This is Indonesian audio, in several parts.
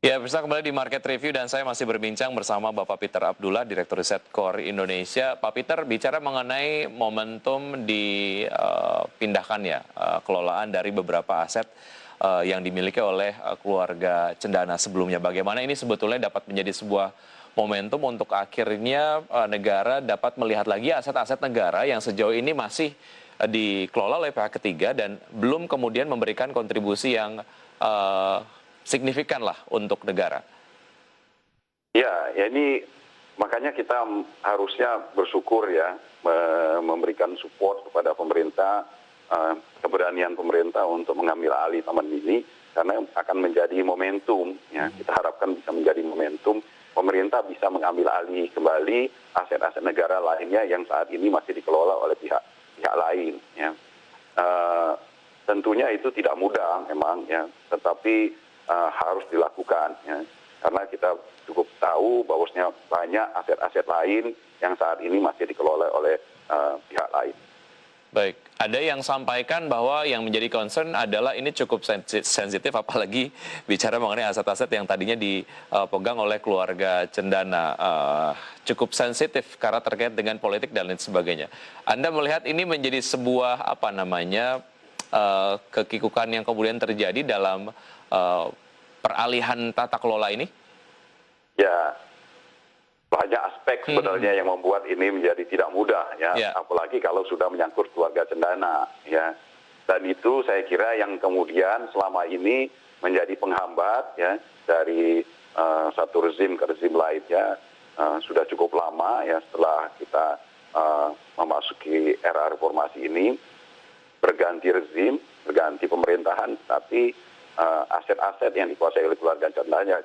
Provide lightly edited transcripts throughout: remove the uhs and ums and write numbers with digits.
Ya, bisa kembali di Market Review dan saya masih berbincang bersama Bapak Peter Abdullah, Direktur Riset Core Indonesia. Pak Peter, bicara mengenai momentum dipindahkan ya kelolaan dari beberapa aset yang dimiliki oleh keluarga Cendana sebelumnya. Bagaimana ini sebetulnya dapat menjadi sebuah momentum untuk akhirnya negara dapat melihat lagi aset-aset negara yang sejauh ini masih dikelola oleh pihak ketiga dan belum kemudian memberikan kontribusi yang eh, signifikan lah untuk negara. Ya ini makanya kita harusnya bersyukur ya, memberikan support kepada pemerintah, keberanian pemerintah untuk mengambil alih taman mini, karena akan menjadi momentum ya. Kita harapkan bisa menjadi momentum, pemerintah bisa mengambil alih kembali aset-aset negara lainnya yang saat ini masih dikelola oleh pihak lain ya. Tentunya itu tidak mudah memang ya, tetapi harus dilakukan ya. Karena kita cukup tahu bahwasanya banyak aset-aset lain yang saat ini masih dikelola oleh pihak lain. Baik, ada yang sampaikan bahwa yang menjadi concern adalah ini cukup sensitif, apalagi bicara mengenai aset-aset yang tadinya dipegang oleh keluarga Cendana. Cukup sensitif karena terkait dengan politik dan lain sebagainya. Anda melihat ini menjadi sebuah kekikukan yang kemudian terjadi dalam peralihan tata kelola ini? Ya, banyak aspek sebenarnya yang membuat ini menjadi tidak mudah ya, apalagi kalau sudah menyangkut keluarga Cendana ya. Dan itu saya kira yang kemudian selama ini menjadi penghambat ya dari satu rezim ke rezim lainnya. Sudah cukup lama ya setelah kita memasuki era reformasi ini, berganti rezim, berganti pemerintahan, tapi aset-aset yang dikuasai oleh keluarga Cendana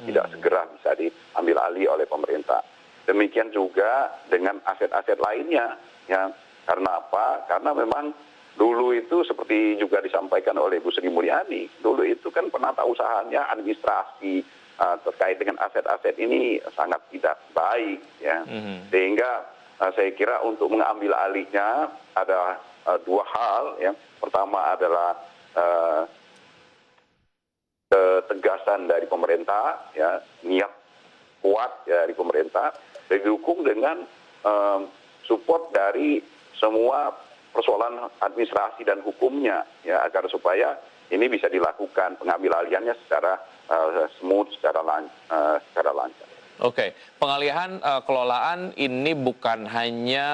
tidak segera bisa diambil alih oleh pemerintah. Demikian juga dengan aset-aset lainnya ya. Karena apa? Karena memang dulu itu seperti juga disampaikan oleh Bu Sri Mulyani, dulu itu kan penata usahanya, administrasi terkait dengan aset-aset ini sangat tidak baik ya. Sehingga saya kira untuk mengambil alihnya ada dua hal ya. Pertama adalah ketegasan dari pemerintah ya, niat kuat ya dari pemerintah, didukung dengan support dari semua persoalan administrasi dan hukumnya ya, agar supaya ini bisa dilakukan pengambil alihannya secara smooth, secara lancar. Oke, pengalihan kelolaan ini bukan hanya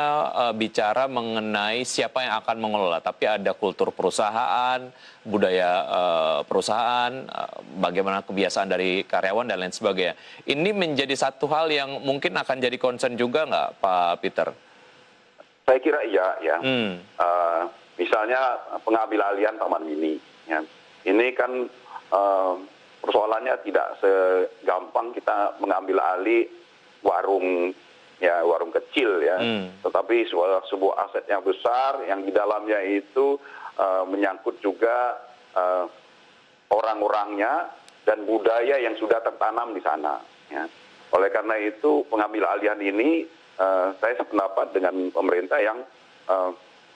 bicara mengenai siapa yang akan mengelola, tapi ada kultur perusahaan, budaya perusahaan, bagaimana kebiasaan dari karyawan dan lain sebagainya. Ini menjadi satu hal yang mungkin akan jadi concern juga nggak, Pak Peter? Saya kira iya ya. Misalnya pengambil alihan taman mini. Ya. Ini kan persoalannya tidak segampang kita mengambil alih warung kecil ya, tetapi sebuah aset yang besar yang di dalamnya itu menyangkut juga orang-orangnya dan budaya yang sudah tertanam di sana ya. Oleh karena itu pengambil alihan ini saya sependapat dengan pemerintah yang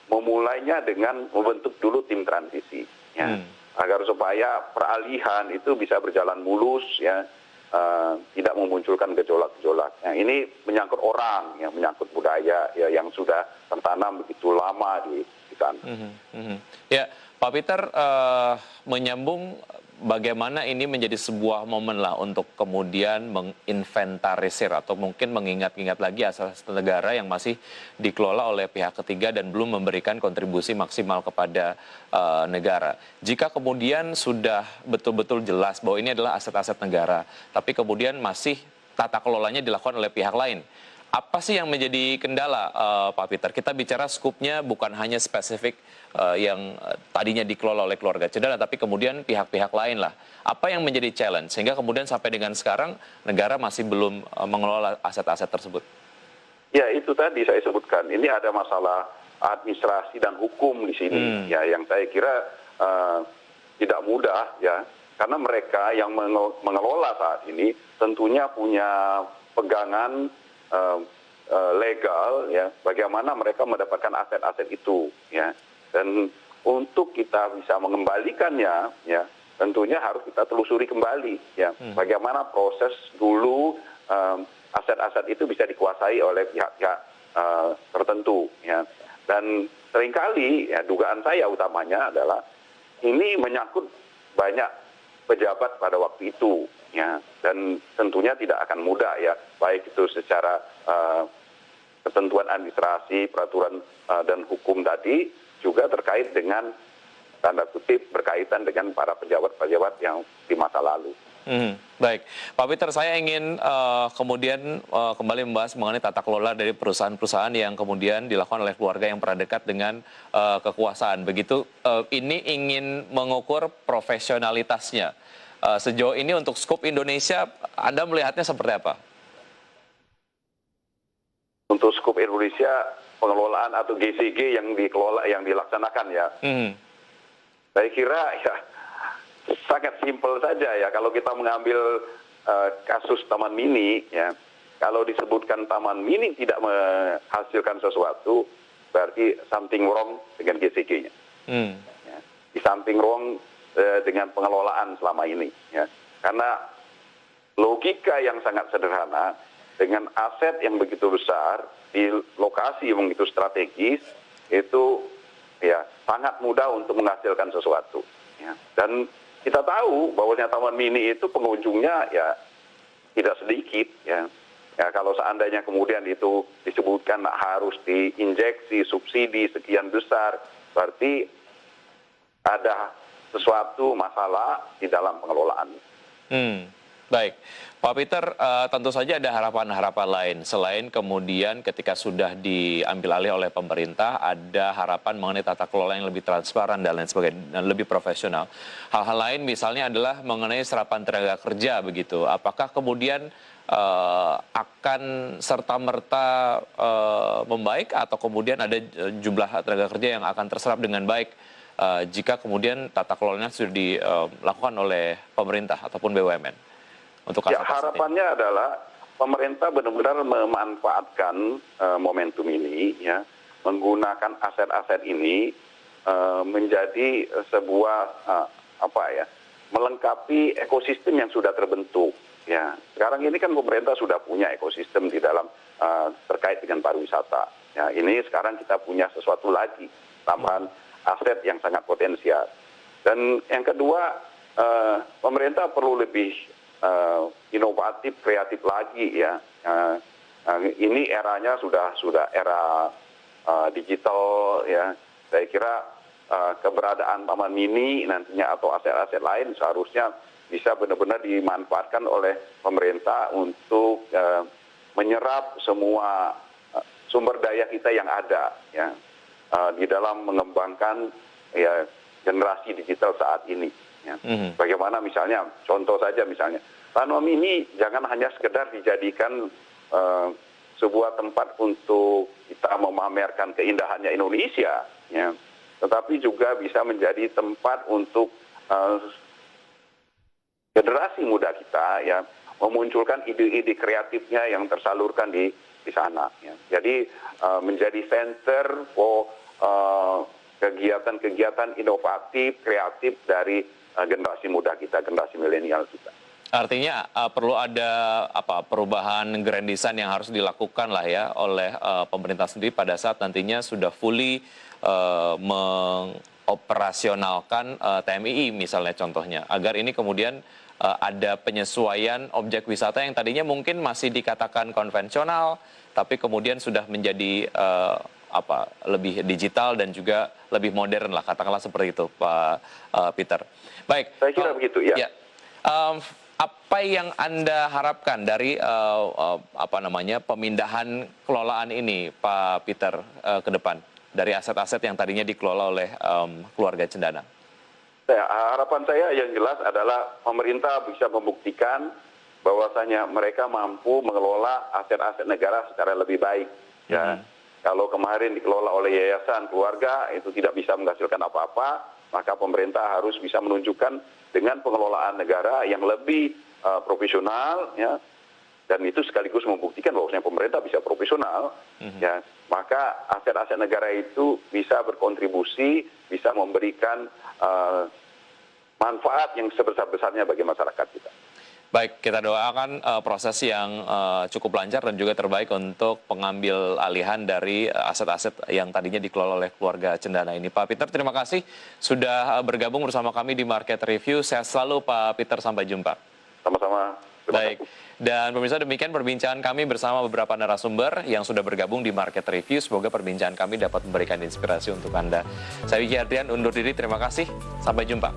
memulainya dengan membentuk dulu tim transisi ya. Agar supaya peralihan itu bisa berjalan mulus ya, tidak memunculkan gejolak-gejolak. Nah, ini menyangkut orang, ya, menyangkut budaya ya, yang sudah tertanam begitu lama di sana. Ya, Pak Peter, menyambung bagaimana ini menjadi sebuah momen lah untuk kemudian menginventarisir atau mungkin mengingat-ingat lagi aset negara yang masih dikelola oleh pihak ketiga dan belum memberikan kontribusi maksimal kepada negara. Jika kemudian sudah betul-betul jelas bahwa ini adalah aset-aset negara, tapi kemudian masih tata kelolanya dilakukan oleh pihak lain, apa sih yang menjadi kendala, Pak Peter? Kita bicara skupnya bukan hanya spesifik yang tadinya dikelola oleh keluarga Cendana, tapi kemudian pihak-pihak lain lah. Apa yang menjadi challenge sehingga kemudian sampai dengan sekarang negara masih belum mengelola aset-aset tersebut? Ya itu tadi saya sebutkan. Ini ada masalah administrasi dan hukum di sini, ya, yang saya kira tidak mudah ya, karena mereka yang mengelola saat ini tentunya punya pegangan legal ya, bagaimana mereka mendapatkan aset-aset itu ya. Dan untuk kita bisa mengembalikannya ya, tentunya harus kita telusuri kembali ya, bagaimana proses dulu aset-aset itu bisa dikuasai oleh pihak-pihak tertentu ya. Dan seringkali ya dugaan saya utamanya adalah ini menyangkut banyak pejabat pada waktu itu ya, dan tentunya tidak akan mudah ya, baik itu secara ketentuan administrasi, peraturan dan hukum tadi, juga terkait dengan tanda kutip berkaitan dengan para pejabat-pejabat yang di masa lalu. Baik, Pak Peter, saya ingin kemudian kembali membahas mengenai tata kelola dari perusahaan-perusahaan yang kemudian dilakukan oleh keluarga yang pernah dekat dengan kekuasaan. Begitu, ini ingin mengukur profesionalitasnya. Sejauh ini untuk skup Indonesia, Anda melihatnya seperti apa? Untuk skup Indonesia, pengelolaan atau GCG yang dikelola, yang dilaksanakan ya. Saya kira ya sangat simpel saja ya, kalau kita mengambil kasus Taman Mini ya, kalau disebutkan Taman Mini tidak menghasilkan sesuatu, berarti something wrong dengan GCG-nya. Ya. Di something wrong dengan pengelolaan selama ini ya, karena logika yang sangat sederhana, dengan aset yang begitu besar di lokasi yang begitu strategis, itu ya sangat mudah untuk menghasilkan sesuatu ya. Dan kita tahu bahwa Taman Mini itu pengunjungnya ya tidak sedikit ya. Ya kalau seandainya kemudian itu disebutkan harus diinjeksi subsidi sekian besar, berarti ada sesuatu masalah di dalam pengelolaan. Baik, Pak Peter, tentu saja ada harapan-harapan lain selain kemudian ketika sudah diambil alih oleh pemerintah, ada harapan mengenai tata kelola yang lebih transparan dan lain sebagainya, dan lebih profesional. Hal-hal lain misalnya adalah mengenai serapan tenaga kerja begitu. Apakah kemudian akan serta-merta membaik atau kemudian ada jumlah tenaga kerja yang akan terserap dengan baik jika kemudian tata kelolanya sudah dilakukan oleh pemerintah ataupun BUMN? Untuk ya, harapannya adalah pemerintah benar-benar memanfaatkan momentum ini ya, menggunakan aset-aset ini menjadi sebuah melengkapi ekosistem yang sudah terbentuk ya. Sekarang ini kan pemerintah sudah punya ekosistem di dalam terkait dengan pariwisata ya. Ini sekarang kita punya sesuatu lagi, tambahan aset yang sangat potensial. Dan yang kedua, pemerintah perlu lebih inovatif, kreatif lagi ya. Ini eranya sudah era digital ya. Saya kira keberadaan Taman Mini nantinya atau aset-aset lain seharusnya bisa benar-benar dimanfaatkan oleh pemerintah untuk menyerap semua sumber daya kita yang ada ya, di dalam mengembangkan ya generasi digital saat ini. Ya. Bagaimana misalnya, contoh saja misalnya, Taman Mini jangan hanya sekedar dijadikan sebuah tempat untuk kita memamerkan keindahannya Indonesia, ya, tetapi juga bisa menjadi tempat untuk generasi muda kita ya memunculkan ide-ide kreatifnya yang tersalurkan di sana. Ya. Jadi menjadi center for kegiatan-kegiatan inovatif, kreatif dari generasi muda kita, generasi milenial kita. Artinya perlu ada perubahan grand design yang harus dilakukan lah ya oleh pemerintah sendiri pada saat nantinya sudah fully mengoperasionalkan TMII misalnya contohnya, agar ini kemudian ada penyesuaian objek wisata yang tadinya mungkin masih dikatakan konvensional, tapi kemudian sudah menjadi lebih digital dan juga lebih modern lah, katakanlah seperti itu, Pak Peter. Baik. Saya kira begitu ya. Apa yang Anda harapkan dari pemindahan kelolaan ini, Pak Peter, ke depan dari aset-aset yang tadinya dikelola oleh keluarga Cendana? Harapan saya yang jelas adalah pemerintah bisa membuktikan bahwasanya mereka mampu mengelola aset-aset negara secara lebih baik. Ya. Kalau kemarin dikelola oleh yayasan keluarga itu tidak bisa menghasilkan apa-apa, maka pemerintah harus bisa menunjukkan dengan pengelolaan negara yang lebih profesional, ya, dan itu sekaligus membuktikan bahwasanya pemerintah bisa profesional, ya, maka aset-aset negara itu bisa berkontribusi, bisa memberikan manfaat yang sebesar-besarnya bagi masyarakat kita. Baik, kita doakan proses yang cukup lancar dan juga terbaik untuk pengambil alihan dari aset-aset yang tadinya dikelola oleh keluarga Cendana ini. Pak Peter, terima kasih sudah bergabung bersama kami di Market Review. Sehat selalu Pak Peter, sampai jumpa. Sama-sama. Baik, dan pemirsa, demikian perbincangan kami bersama beberapa narasumber yang sudah bergabung di Market Review. Semoga perbincangan kami dapat memberikan inspirasi untuk Anda. Saya Wiki Adrian, undur diri, terima kasih, sampai jumpa.